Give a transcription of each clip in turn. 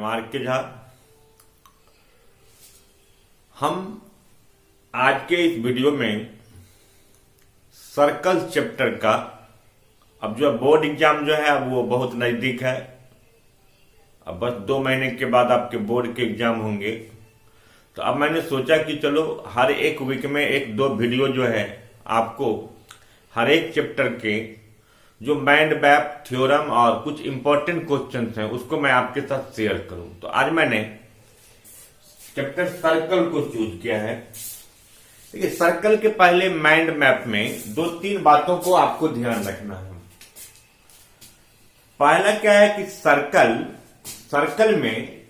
M R के झा। हम आज के इस वीडियो में सर्कल चैप्टर का, अब जो बोर्ड एग्जाम जो है अब वो बहुत नजदीक है। अब बस 2 महीने के बाद आपके बोर्ड के एग्जाम होंगे। तो अब मैंने सोचा कि चलो हर एक वीक में 1-2 वीडियो जो है आपको हर एक चैप्टर के जो माइंड मैप, थ्योरम और कुछ इंपॉर्टेंट क्वेश्चंस हैं उसको मैं आपके साथ शेयर करूं। तो आज मैंने चैप्टर सर्कल को चूज किया है। देखिए, सर्कल के पहले माइंड मैप में 2-3 बातों को आपको ध्यान रखना है। पहला क्या है कि सर्कल में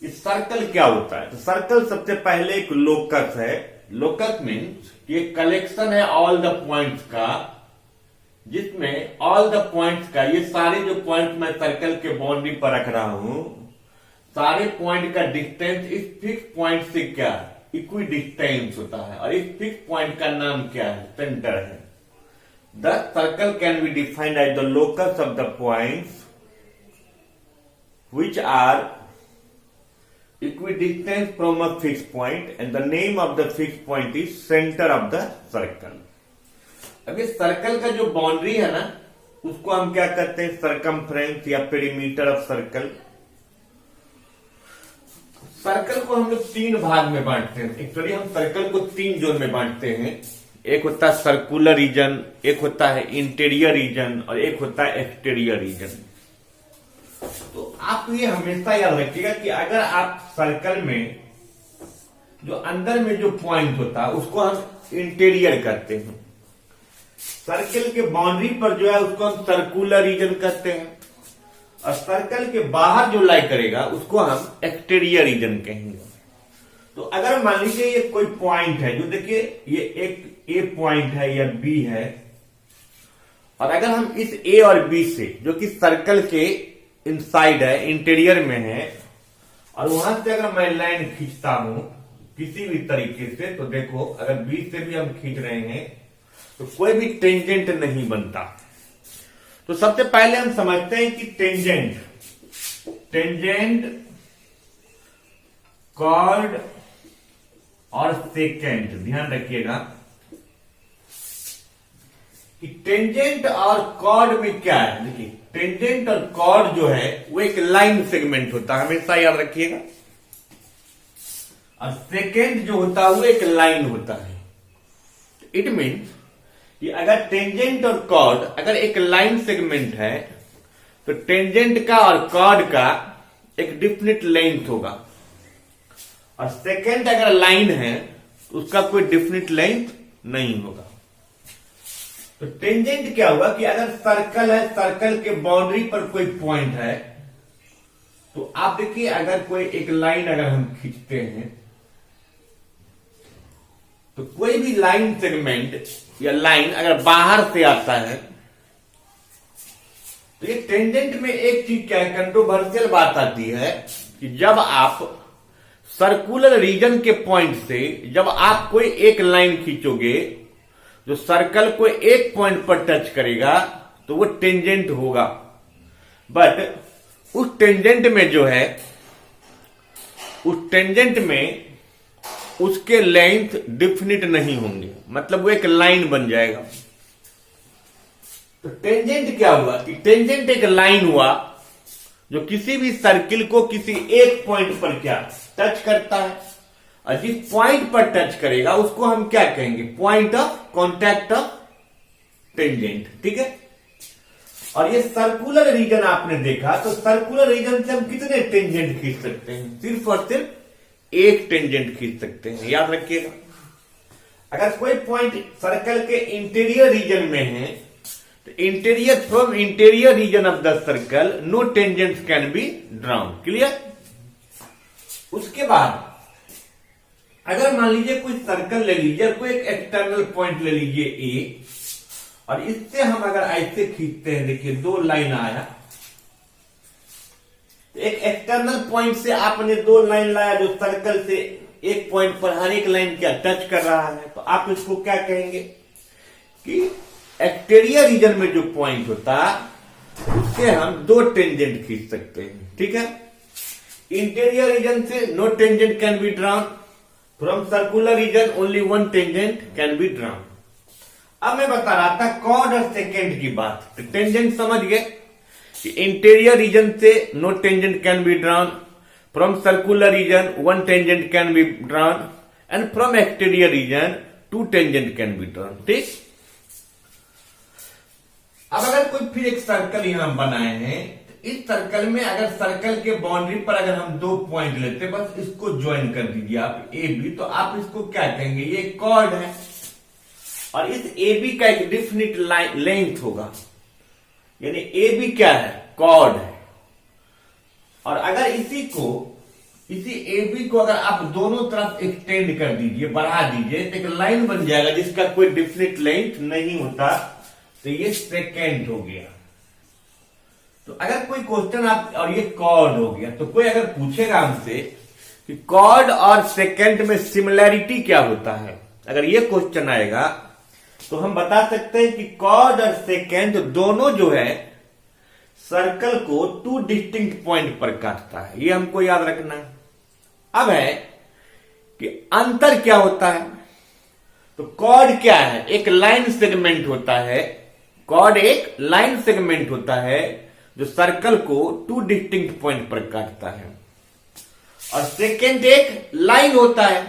इस सर्कल क्या होता है। तो सर्कल सबसे पहले एक लोकस है। लोकस मीन्स ये कलेक्शन है ऑल द पॉइंट्स का, जिसमें ऑल द पॉइंट्स का, ये सारे जो पॉइंट्स मैं सर्कल के बाउंड्री पर रख रहा हूं, सारे पॉइंट का डिस्टेंस इस फिक्स पॉइंट से क्या इक्वी डिस्टेंस होता है, और इस फिक्स पॉइंट का नाम क्या है, सेंटर है। The circle can be defined as the locus of the points which are equidistant from a fixed point and the name of the fixed point is center of the circle। अब ये circle का जो boundary है ना, उसको हम क्या कहते हैं, सरकमफ्रेंस या पेरीमीटर ऑफ सर्कल। सर्कल को हम लोग 3 भाग में बांटते हैं। एक्चुअली हम सर्कल को 3 जोन में बांटते हैं। एक होता है सर्कुलर रीजन, एक होता है इंटीरियर रीजन और एक होता है एक्सटीरियर रीजन। तो आप ये हमेशा याद रखिएगा कि अगर आप सर्कल में जो अंदर में जो पॉइंट होता है उसको हम इंटीरियर कहते हैं। सर्कल के बाउंड्री पर जो है उसको हम सर्कुलर रीजन कहते हैं, और सर्कल के बाहर जो लाई करेगा उसको हम एक्सटीरियर रीजन कहेंगे। तो अगर मान लीजिए ये कोई पॉइंट है, जो देखिए ये एक ए पॉइंट है या बी है, और अगर हम इस ए और बी से, जो कि सर्कल के इनसाइड है, इंटीरियर में है, और वहां से अगर मैं लाइन खींचता हूं किसी भी तरीके से, तो देखो अगर बी से भी हम खींच रहे हैं तो कोई भी टेंजेंट नहीं बनता। तो सबसे पहले हम समझते हैं कि टेंजेंट, कॉर्ड और सेकेंट। ध्यान रखिएगा कि टेंजेंट और कॉर्ड में क्या है। देखिए, टेंजेंट और कॉर्ड जो है वो एक लाइन सेगमेंट होता है, हमेशा याद रखिएगा, और सेकेंड जो होता है वो एक लाइन होता है। इट मीन्स कि अगर टेंजेंट और कॉर्ड अगर एक लाइन सेगमेंट है तो टेंजेंट का और कॉर्ड का एक डिफिनिट लेंथ होगा, और सेकेंड अगर लाइन है तो उसका कोई डिफिनिट लेंथ नहीं होगा। तो टेंजेंट क्या हुआ कि अगर सर्कल है, सर्कल के बाउंड्री पर कोई पॉइंट है, तो आप देखिए अगर कोई एक लाइन अगर हम खींचते हैं तो कोई भी लाइन सेगमेंट या लाइन अगर बाहर से आता है तो ये टेंजेंट में एक चीज क्या है, कंट्रोवर्शियल बात आती है कि जब आप सर्कुलर रीजन के पॉइंट से जब आप कोई एक लाइन खींचोगे जो सर्कल को एक पॉइंट पर टच करेगा तो वो टेंजेंट होगा। बट उस टेंजेंट में जो है, उस टेंजेंट में उसके लेंथ डिफिनिट नहीं होंगे, मतलब वो एक लाइन बन जाएगा। तो टेंजेंट क्या हुआ कि टेंजेंट एक लाइन हुआ जो किसी भी सर्किल को किसी एक पॉइंट पर क्या टच करता है, और जिस पॉइंट पर टच करेगा उसको हम क्या कहेंगे, point of contact of tangent. ठीक है, और ये सर्कुलर रीजन आपने देखा, तो सर्कुलर रीजन से हम कितने टेंजेंट खींच सकते हैं, सिर्फ और सिर्फ एक टेंजेंट खींच सकते हैं। याद रखिएगा, अगर कोई पॉइंट सर्कल के इंटीरियर रीजन में है तो from interior region of the circle no tangent can be drawn. Clear. उसके बाद अगर मान लीजिए कोई सर्कल ले लीजिए, कोई एक एक्सटर्नल पॉइंट ले लीजिए ए, और इससे हम अगर ऐसे खींचते हैं, देखिए 2 लाइन आया, एक एक्सटर्नल पॉइंट से आपने 2 लाइन लाया जो सर्कल से एक पॉइंट पर हर एक लाइन क्या टच कर रहा है, तो आप इसको क्या कहेंगे कि एक्सटीरियर रीजन में जो पॉइंट होता है इससे हम दो टेंजेंट खींच सकते हैं, ठीक है। इंटीरियर रीजन से no tangent can be drawn, from circular region only one tangent can be drawn. अब मैं बता रहा था कॉर्ड और सेकेंड की बात, टेंजेंट समझ गए कि इंटीरियर रीजन से no tangent can be drawn, from circular region one tangent can be drawn and from exterior region two tangent can be drawn, ठीक। अब अगर कोई फिर एक सर्कल यहां बनाए हैं, तो इस सर्कल में अगर सर्कल के बाउंड्री पर अगर हम दो पॉइंट लेते हैं, बस इसको ज्वाइन कर दीजिए आप ए बी, तो आप इसको क्या कहेंगे, ये कॉर्ड है और इस ए बी का एक डिफिनिट लेंथ होगा, यानी ए बी क्या है, कॉर्ड है। और अगर इसी ए बी को अगर आप दोनों तरफ एक्सटेंड कर दीजिए, बढ़ा दीजिए, तो एक लाइन बन जाएगा जिसका कोई डिफिनिट लेंथ नहीं होता, तो ये सेकेंड हो गया। तो अगर कोई क्वेश्चन आप, और ये कॉर्ड हो गया, तो कोई अगर पूछेगा हमसे कि कॉर्ड और सेकेंड में सिमिलैरिटी क्या होता है, अगर ये क्वेश्चन आएगा तो हम बता सकते हैं कि कॉर्ड और सेकेंड दोनों जो है सर्कल को टू डिस्टिंक्ट पॉइंट पर काटता है, ये हमको याद रखना है। अब है कि अंतर क्या होता है, तो कॉर्ड क्या है, एक लाइन सेगमेंट होता है, कॉर्ड एक लाइन सेगमेंट होता है जो सर्कल को टू डिस्टिंक्ट पॉइंट पर काटता है, और सेकेंड एक लाइन होता है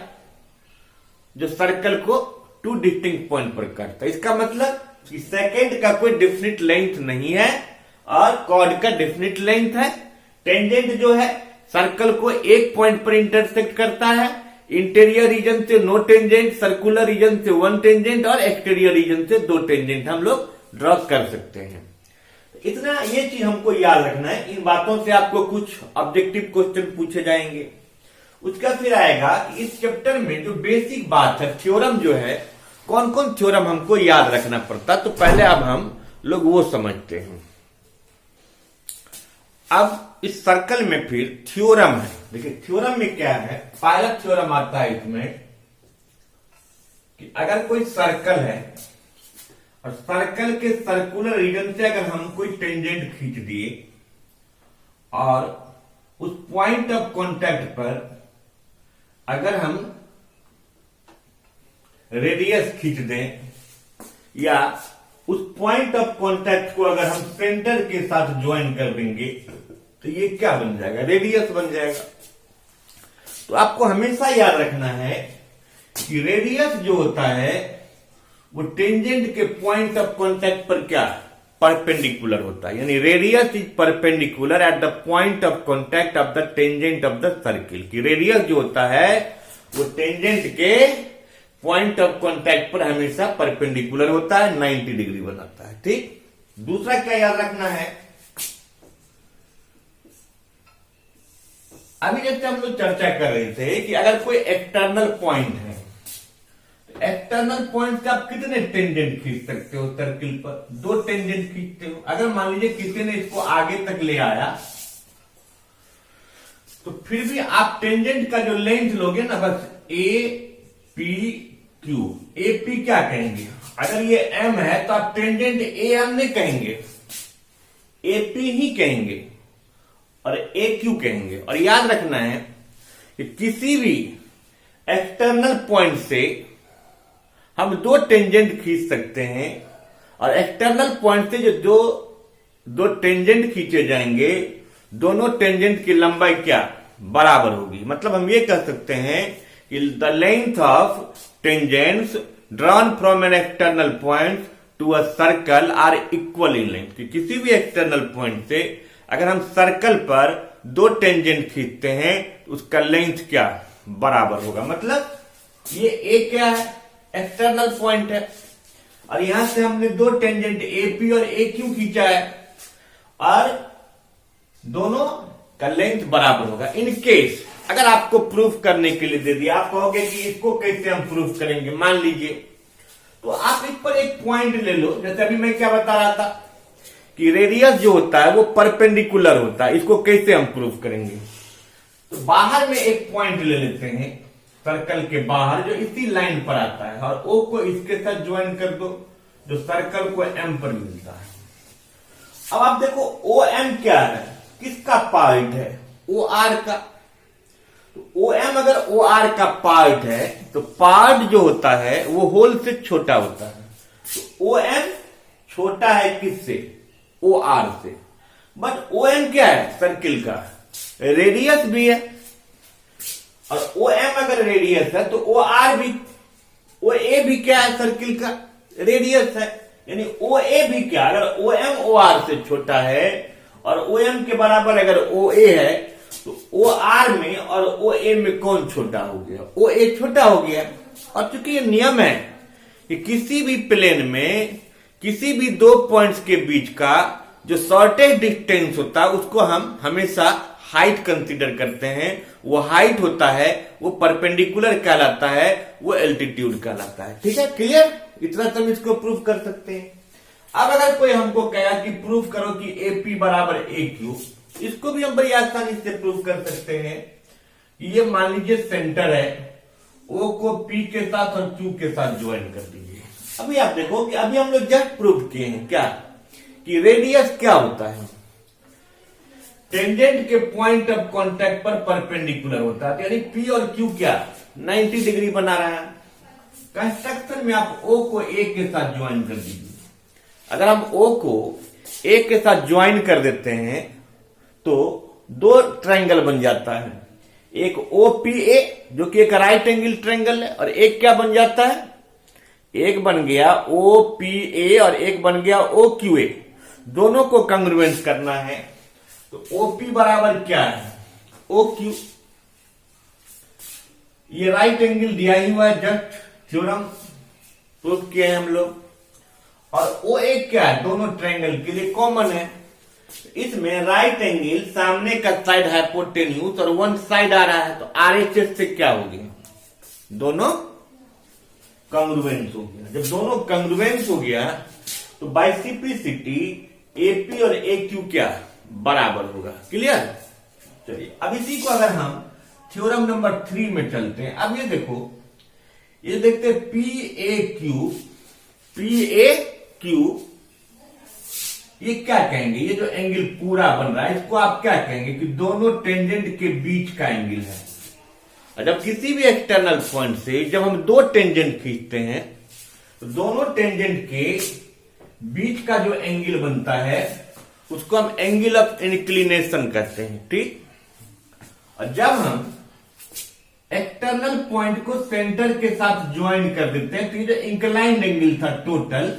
जो सर्कल को टू डिस्टिंक्ट पॉइंट पर काटता है। इसका मतलब कि सेकेंड का कोई डेफिनिट लेंथ नहीं है और कॉर्ड का डेफिनिट लेंथ है। टेंजेंट जो है सर्कल को एक पॉइंट पर इंटरसेक्ट करता है, इंटीरियर रीजन से नो टेंजेंट, सर्कुलर रीजन से वन टेंजेंट और एक्सटीरियर रीजन से दो टेंजेंट हम लोग ड्रॉ कर सकते हैं। इतना ये चीज हमको याद रखना है, इन बातों से आपको कुछ ऑब्जेक्टिव क्वेश्चन पूछे जाएंगे। उसका फिर आएगा कि इस चैप्टर में जो बेसिक बात है, थ्योरम जो है, कौन कौन थ्योरम हमको याद रखना पड़ता, तो पहले अब हम लोग वो समझते हैं। अब इस सर्कल में फिर थ्योरम है, देखिए थ्योरम में क्या है, पहला थ्योरम आता है इसमें कि अगर कोई सर्कल है और सर्कल के सर्कुलर रीजन से अगर हम कोई टेंजेंट खींच दिए और उस पॉइंट ऑफ कांटेक्ट पर अगर हम रेडियस खींच दें या उस पॉइंट ऑफ कांटेक्ट को अगर हम सेंटर के साथ ज्वाइन कर देंगे, तो ये क्या बन जाएगा, रेडियस बन जाएगा। तो आपको हमेशा याद रखना है कि रेडियस जो होता है वो टेंजेंट के पॉइंट ऑफ कांटेक्ट पर क्या, परपेंडिकुलर होता है, यानी radius is perpendicular at the point of contact of the tangent of the circle. की रेडियस जो होता है वो टेंजेंट के पॉइंट ऑफ कांटेक्ट पर हमेशा परपेंडिकुलर होता है, 90 डिग्री बनाता है, ठीक। दूसरा क्या याद रखना है, अभी जैसे हम लोग चर्चा कर रहे थे कि अगर कोई एक्सटर्नल पॉइंट है, तो एक्सटर्नल पॉइंट से आप कितने टेंजेंट खींच सकते हो सर्किल पर, दो टेंजेंट खींचते हो। अगर मान लीजिए किसी ने इसको आगे तक ले आया, तो फिर भी आप टेंजेंट का जो लेंथ लोगे ना, बस A P Q, A P क्या कहेंगे, अगर ये एम है तो आप टेंजेंट ए एम नहीं कहेंगे, ए पी ही कहेंगे और ए क्यू कहेंगे। और याद रखना है कि किसी भी एक्सटर्नल पॉइंट से हम दो टेंजेंट खींच सकते हैं और एक्सटर्नल पॉइंट से जो दो टेंजेंट खींचे जाएंगे, दोनों टेंजेंट की लंबाई क्या बराबर होगी। मतलब हम ये कह सकते हैं कि the length of tangents drawn from an external point to a circle are equal in length. कि किसी भी एक्सटर्नल पॉइंट से अगर हम सर्कल पर दो टेंजेंट खींचते हैं तो उसका लेंथ क्या बराबर होगा। मतलब ये ए क्या है, एक्सटर्नल पॉइंट है, और यहां से हमने दो टेंजेंट ए पी और ए क्यू खींचा है और दोनों का लेंथ बराबर होगा। इन केस अगर आपको प्रूफ करने के लिए दे दिया, आप कहोगे कि इसको कैसे हम प्रूफ करेंगे, मान लीजिए, तो आप इस पर एक पॉइंट ले लो। जैसे अभी मैं क्या बता रहा था कि रेडियस जो होता है वो परपेंडिकुलर होता है, इसको कैसे हम प्रूफ करेंगे। तो बाहर में एक पॉइंट ले लेते हैं सर्कल के बाहर जो इसी लाइन पर आता है, और ओ को इसके साथ ज्वाइन कर दो जो सर्कल को एम पर मिलता है। अब आप देखो ओ एम क्या है, किसका पार्ट है, ओ आर का। तो ओ एम अगर ओ आर का पार्ट है तो पार्ट जो होता है वो होल से छोटा होता है। तो ओ एम छोटा है किससे, ओ आर से। बट ओ एम क्या है, सर्किल का रेडियस भी है, और ओ एम अगर रेडियस है तो ओ आर भी, ओ ए भी क्या है, सर्किल का रेडियस है। यानी ओ ए भी क्या, अगर ओ एम ओ आर से छोटा है और ओ एम के बराबर अगर ओ ए है तो ओ आर में और ओ ए में कौन छोटा हो गया, ओ ए छोटा हो गया। और चूंकि ये नियम है कि किसी भी प्लेन में किसी भी दो पॉइंट्स के बीच का जो शॉर्टेस्ट डिस्टेंस होता है उसको हम हमेशा हाइट कंसीडर करते हैं। वो हाइट होता है, वो परपेंडिकुलर कहलाता है, वो एल्टीट्यूड कहलाता है। ठीक है, क्लियर? इतना तो हम इसको प्रूव कर सकते हैं। अब अगर कोई हमको कहा कि प्रूव करो कि AP बराबर AQ, इसको भी हम बड़ी आसानी से प्रूव कर सकते हैं। ये मान लीजिए सेंटर है, O को P के साथ और Q के साथ ज्वाइन कर दीजिए। अभी आप देखो कि अभी हम लोग जस्ट प्रूव किए हैं क्या, कि रेडियस क्या होता है, टेंजेंट के पॉइंट ऑफ कांटेक्ट पर परपेंडिकुलर होता है। यानी P और Q क्या 90 डिग्री बना रहा है। कंस्ट्रक्शन में आप O को A के साथ ज्वाइन कर दीजिए। अगर हम O को A के साथ ज्वाइन कर देते हैं तो दो ट्रायंगल बन जाता है, एक OPA जो कि एक राइट एंगल ट्रायंगल है, और एक क्या बन जाता है, एक बन गया OPA और एक बन गया OQA। दोनों को कंग्रुएंस करना है। तो OP बराबर क्या है, OQ। ये राइट एंगल दिया ही हुआ है, जस्ट थ्योरम प्रूव किए हैं हम लोग। और OA क्या है, दोनों ट्रायंगल के लिए कॉमन है। इसमें राइट एंगल सामने का साइड हाइपोटेन्यूज और वन साइड आ रहा है, तो RHS से क्या हो गया, दोनों कंग्रुएंस हो गया। जब दोनों कंग्रुएंस हो गया तो बाय सिंप्लिसिटी AP और AQ क्या बराबर होगा। क्लियर? चलिए अब इसी को अगर हम थ्योरम नंबर 3 में चलते हैं। अब ये देखो, ये देखते हैं PAQ ये क्या कहेंगे, ये जो एंगल पूरा बन रहा है इसको आप क्या कहेंगे कि दोनों टेंजेंट के बीच का एंगल है। और जब किसी भी एक्सटर्नल पॉइंट से जब हम दो टेंजेंट खींचते हैं तो दोनों टेंजेंट के बीच का जो एंगल बनता है उसको हम एंगल ऑफ इंक्लिनेशन कहते हैं। ठीक? और जब हम एक्सटर्नल पॉइंट को सेंटर के साथ ज्वाइन कर देते हैं तो ये जो इंक्लाइंड एंगल था टोटल,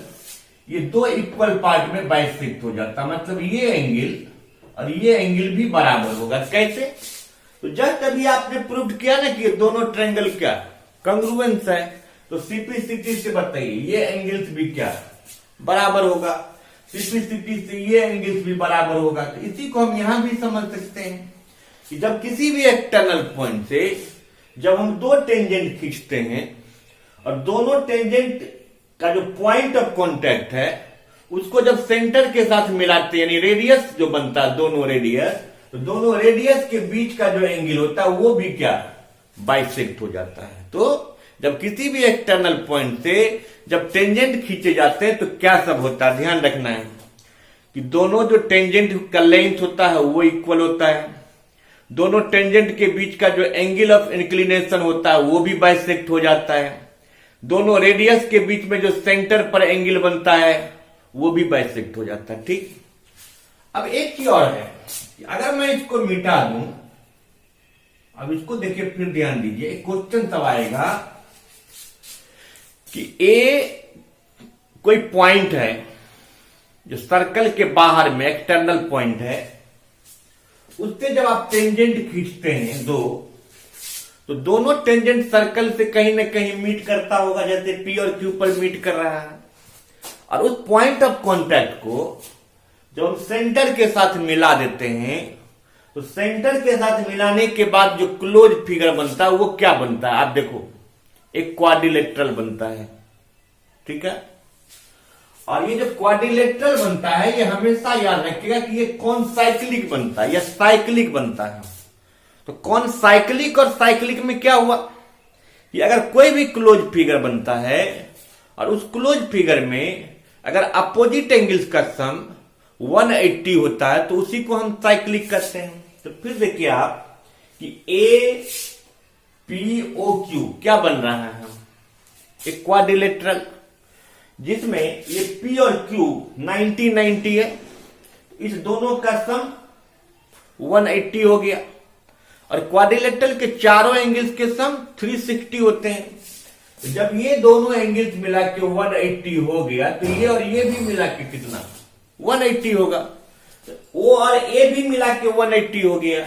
ये दो इक्वल पार्ट में बाइसेक्ट हो जाता, मतलब ये एंगल और ये एंगल भी बराबर होगा। कैसे? तो जस्ट अभी आपने प्रूव किया ना कि दोनों ट्रायंगल क्या कंग्रुएंस है, तो सिंप्लिसिटी से बताइए ये एंगल्स भी क्या बराबर होगा, सिंप्लिसिटी से ये एंगल्स भी बराबर होगा। तो इसी को हम यहां भी समझ सकते हैं कि जब किसी भी एक्सटर्नल पॉइंट से जब हम दो टेंजेंट खींचते हैं और दोनों टेंजेंट का जो पॉइंट ऑफ कांटेक्ट है उसको जब सेंटर के साथ मिलाते हैं, यानी रेडियस जो बनता है दोनों रेडियस, तो दोनों रेडियस के बीच का जो एंगल होता है वो भी क्या बाइसेक्ट हो जाता है। तो जब किसी भी एक्सटर्नल पॉइंट से जब टेंजेंट खींचे जाते हैं तो क्या सब होता है, ध्यान रखना है कि दोनों जो टेंजेंट का लेंथ होता है वो इक्वल होता है, दोनों टेंजेंट के बीच का जो एंगल ऑफ इंक्लिनेशन होता है वो भी बाइसेक्ट हो जाता है, दोनों रेडियस के बीच में जो सेंटर पर एंगल बनता है वो भी बाइसेक्ट हो जाता है। ठीक? अब एक चीज और है, अगर मैं इसको मिटा दूं, अब इसको देखिए फिर ध्यान दीजिए, एक क्वेश्चन तब आएगा कि कोई पॉइंट है जो सर्कल के बाहर में एक्सटर्नल पॉइंट है, उससे जब आप टेंजेंट खींचते हैं दो, तो दोनों टेंजेंट सर्कल से कहीं ना कहीं मीट करता होगा, जैसे P और Q पर मीट कर रहा है। और उस पॉइंट ऑफ कांटेक्ट को जब हम सेंटर के साथ मिला देते हैं तो सेंटर के साथ मिलाने के बाद जो क्लोज फिगर बनता है वो क्या बनता है, आप देखो एक क्वाड्रिलेटरल बनता है। ठीक है? और ये जो क्वाड्रिलेटरल बनता है ये हमेशा याद रखिएगा कि ये कौन साइक्लिक बनता है या साइक्लिक बनता है। तो कौन साइक्लिक और साइक्लिक में क्या हुआ, कि अगर कोई भी क्लोज फिगर बनता है और उस क्लोज फिगर में अगर अपोजिट एंगल्स का सम 180 होता है तो उसी को हम साइक्लिक कहते हैं। तो फिर देखिए आप कि ए पी ओ क्यू क्या बन रहा है, एक क्वाड्रिलेटरल जिसमें ये पी और क्यू 90-90 है, इस दोनों का सम 180 हो गया। और क्वाड्रिलेटरल के चारों एंगल्स के सम 360 होते हैं। तो जब ये दोनों एंगल्स मिला के 180 हो गया तो ये और ये भी मिला के कितना 180 होगा। तो ओ और ए भी मिला के 180 हो गया,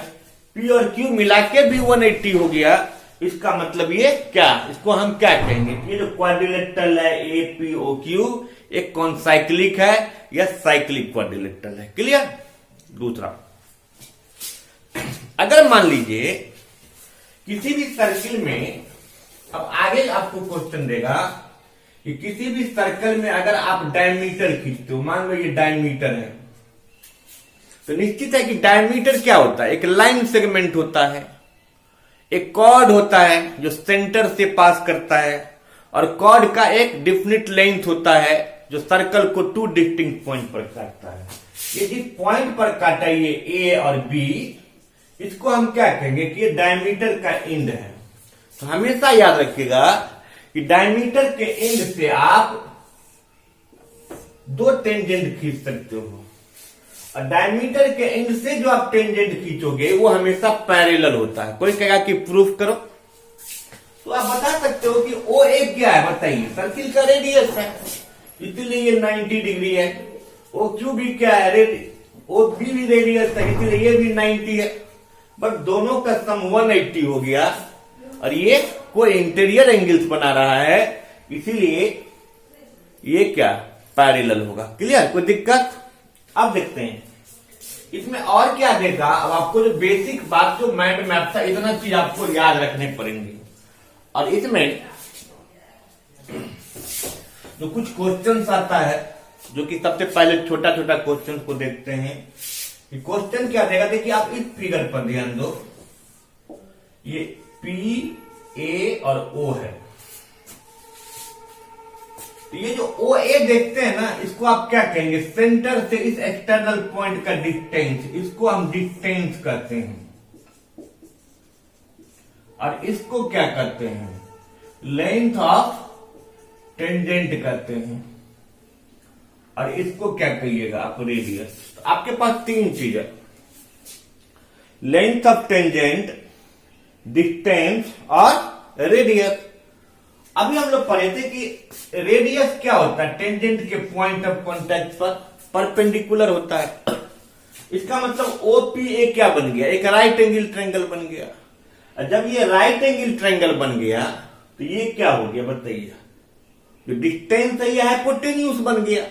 पी और क्यू मिला के भी 180 हो गया। इसका मतलब ये क्या, इसको हम क्या कहेंगे, ये जो क्वाड्रिलेटरल है ए पी ओ क्यू एक कौन साइक्लिक है या साइक्लिक क्वाड्रिलेटरल है। क्लियर। दूसरा, अगर मान लीजिए किसी भी सर्किल में, अब आगे आपको क्वेश्चन देगा कि किसी भी सर्कल में अगर आप डायमीटर खींचते हो, मान लो ये डायमीटर है, तो निश्चित है कि डायमीटर क्या होता है, एक लाइन सेगमेंट होता है, एक कॉर्ड होता है जो सेंटर से पास करता है, और कॉर्ड का एक डिफिनिट लेंथ होता है जो सर्कल को 2 डिस्टिंक्ट पॉइंट पर काटता है। ये जिस पॉइंट पर काटा ये ए और बी, इसको हम क्या कहेंगे कि ये डायमीटर का एंड है। तो हमेशा याद रखिएगा कि डायमीटर के एंड से आप 2 टेंजेंट खींच सकते हो, और डायमीटर के एंड से जो आप टेंजेंट खींचोगे वो हमेशा पैरेलल होता है। कोई कहेगा कि प्रूफ करो, तो आप बता सकते हो कि ओ ए क्या है, बताइए, सर्किल का रेडियस है, इसलिए ये 90 डिग्री है। ओ क्यू भी क्या है, ओ बी भी रेडियस है, इसलिए ये भी 90 है। बट दोनों का सम 180 हो गया, और ये कोई इंटीरियर एंगल्स बना रहा है, इसीलिए ये क्या पैरेलल होगा। क्लियर, कोई दिक्कत। अब देखते हैं इसमें और क्या देगा। अब आपको जो बेसिक बात जो माइंड मैप था, इतना चीज आपको याद रखने पड़ेंगे। और इसमें जो कुछ क्वेश्चंस आता है, जो कि सबसे पहले छोटा छोटा क्वेश्चन को देखते हैं। क्वेश्चन क्या देगा, देखिए आप इस फिगर पर ध्यान दो, ये पी ए और ओ है, तो ये जो ओ ए देखते हैं ना, इसको आप क्या कहेंगे, सेंटर से इस एक्सटर्नल पॉइंट का डिस्टेंस, इसको हम डिस्टेंस कहते हैं। और इसको क्या कहते हैं, लेंथ ऑफ टेंजेंट कहते हैं। और इसको क्या कहिएगा आप, रेडियस। तो आपके पास 3 चीज है, लेंथ ऑफ टेंजेंट, डिस्टेंस और रेडियस। अभी हम लोग पढ़े थे कि रेडियस क्या होता है, टेंजेंट के पॉइंट ऑफ कांटेक्ट पर परपेंडिकुलर होता है। इसका मतलब ओपीए क्या बन गया, एक राइट एंगल ट्रायंगल बन गया। और जब ये राइट एंगल ट्रायंगल बन गया तो ये क्या हो गया बताइए, जो डिस्टेंस है ये हाइपोटेन्यूज बन गया।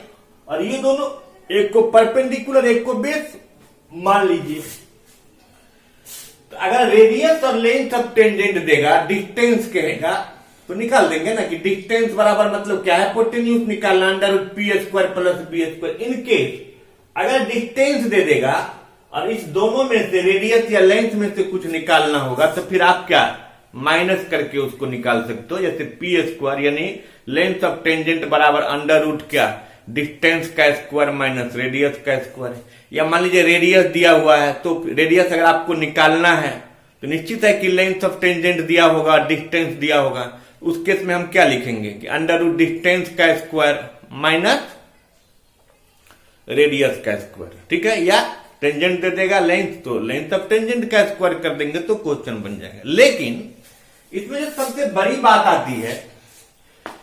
और ये दोनों, एक को परपेंडिकुलर एक को बेस मान लीजिए। तो अगर रेडियस और लेंथ ऑफ टेंजेंट देगा, डिस्टेंस कहेगा, तो निकाल देंगे ना कि डिस्टेंस बराबर मतलब क्या है, हाइपोटेन्यूज निकालना, √p² प्लस b²। इनकेस अगर डिस्टेंस दे देगा और इस दोनों में से रेडियस या लेंथ में से कुछ निकालना होगा, तो फिर आप क्या माइनस करके उसको निकाल सकते हो। जैसे p² यानी लेंथ ऑफ टेंजेंट बराबर √ क्या, डिस्टेंस का स्क्वायर माइनस रेडियस का स्क्वायर। या मान लीजिए रेडियस दिया हुआ है, तो रेडियस अगर आपको निकालना है तो निश्चित है कि लेंथ ऑफ टेंजेंट दिया होगा, डिस्टेंस दिया होगा। उस केस में हम क्या लिखेंगे कि √ डिस्टेंस का स्क्वायर माइनस रेडियस का स्क्वायर। ठीक है, या टेंजेंट दे देगा लेंथ, तो लेंथ ऑफ टेंजेंट का स्क्वायर कर देंगे तो क्वेश्चन बन जाएगा। लेकिन इसमें जो सबसे बड़ी बात आती है,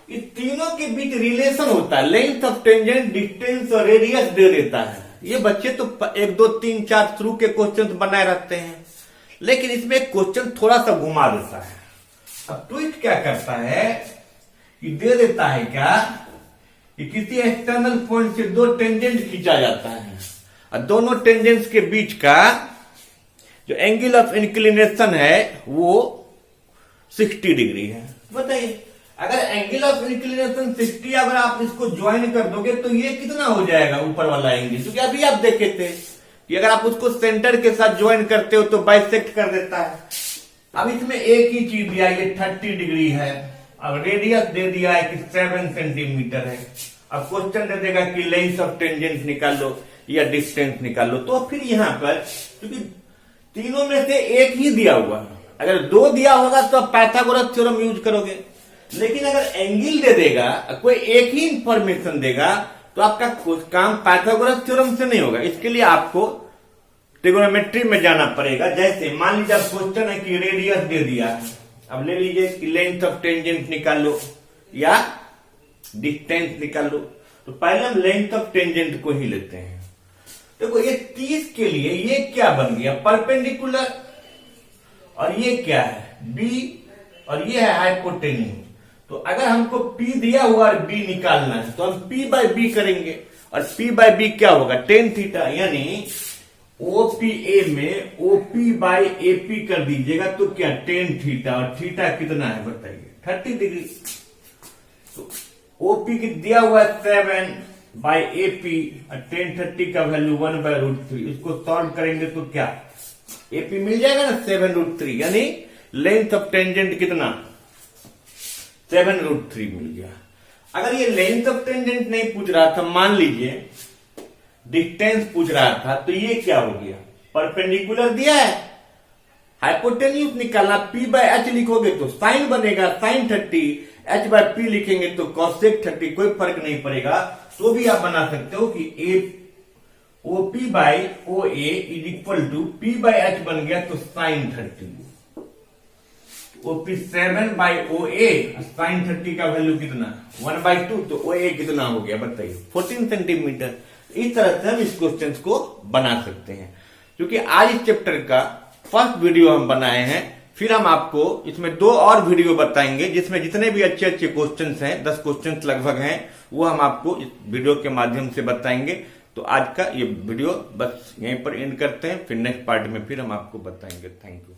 इस तीनों के बीच रिलेशन होता है, लेंथ ऑफ टेंजेंट, डिस्टेंस और रेडियस दे देता है। ये बच्चे तो 1 2 3 4 शुरू के क्वेश्चन बनाए रहते हैं, लेकिन इसमें क्वेश्चन थोड़ा सा घुमा देता है। अब ट्वीट क्या करता है कि दे देता है क्या कि किसी एक्सटर्नल पॉइंट से 2 टेंजेंट खींचा जाता है, और दोनों टेंजेंट्स के बीच का जो एंगल ऑफ इंक्लिनेशन है वो 60 डिग्री है। बताइए, अगर एंगल ऑफ इंक्लिनेशन 60, अगर आप इसको ज्वाइन कर दोगे तो ये कितना हो जाएगा ऊपर वाला एंगल, क्योंकि अभी आप देखे थे कि अगर आप उसको सेंटर के साथ ज्वाइन करते हो तो बाइसेक्ट कर देता है। अब इसमें एक ही चीज दिया, ये 30 डिग्री है। अब रेडियस दे दिया है कि 7 सेंटीमीटर है। अब क्वेश्चन दे देगा कि लेंथ ऑफ टेंजेंट निकाल लो, या डिस्टेंस निकाल लो। तो फिर यहां पर क्योंकि तीनों में से एक ही दिया हुआ है, अगर 2 दिया होगा तो आप पाइथागोरस थ्योरम यूज करोगे, लेकिन अगर एंगल दे देगा, कोई एक ही इंफॉर्मेशन देगा, तो आपका काम पाइथागोरस थ्योरम से नहीं होगा। इसके लिए आपको ट्रिगोनोमेट्री में जाना पड़ेगा। जैसे मान लीजिए क्वेश्चन है कि रेडियस दे दिया, अब ले लीजिए कि लेंथ ऑफ टेंजेंट निकाल लो या डिस्टेंस निकाल लो। तो पहले हम लेंथ ऑफ टेंजेंट को ही लेते हैं। देखो ये 30 के लिए ये क्या बन गया, परपेंडिकुलर, और ये क्या है बी, और ये है हाइपोटेन्यूज। तो अगर हमको P दिया हुआ और B निकालना है तो हम P बाय B करेंगे, और P बाय B क्या होगा, टेन थीटा, यानी OPA में OP बाय AP कर दीजिएगा तो क्या टेन थीटा, और थीटा कितना है बताइए 30 डिग्री। तो OP की दिया हुआ 7 बाय AP और टेन 30 का वैल्यू 1/√3, इसको सॉल्व करेंगे तो क्या AP मिल जाएगा ना 7√3, यानी लेंथ ऑफ टेंजेंट कितना 7√3 मिल गया। अगर ये लेंथ ऑफ टेंजेंट नहीं पूछ रहा था, मान लीजिए डिस्टेंस पूछ रहा था, तो ये क्या हो गया, परपेंडिकुलर दिया है, हाइपोटेन्यूज निकालना, P बाय H लिखोगे तो साइन बनेगा sin 30, H बाय P लिखेंगे तो cosec 30, कोई फर्क नहीं पड़ेगा। तो भी आप बना सकते हो कि OP by OA is equal to P by H बन गया तो sin 30, OP 7 by OA, sin 30 का वैल्यू कितना 1/2, तो OA कितना हो गया बताइए 14 सेंटीमीटर। इस तरह से हम इस क्वेश्चन को बना सकते हैं। क्योंकि आज इस चैप्टर का फर्स्ट वीडियो हम बनाए हैं, फिर हम आपको इसमें 2 और वीडियो बताएंगे जिसमें जितने भी अच्छे अच्छे क्वेश्चंस हैं, 10 क्वेश्चंस लगभग हैं, वो हम आपको इस वीडियो के माध्यम से बताएंगे। तो आज का ये वीडियो बस यहीं पर एंड करते हैं, फिर नेक्स्ट पार्ट में फिर हम आपको बताएंगे। Thank you.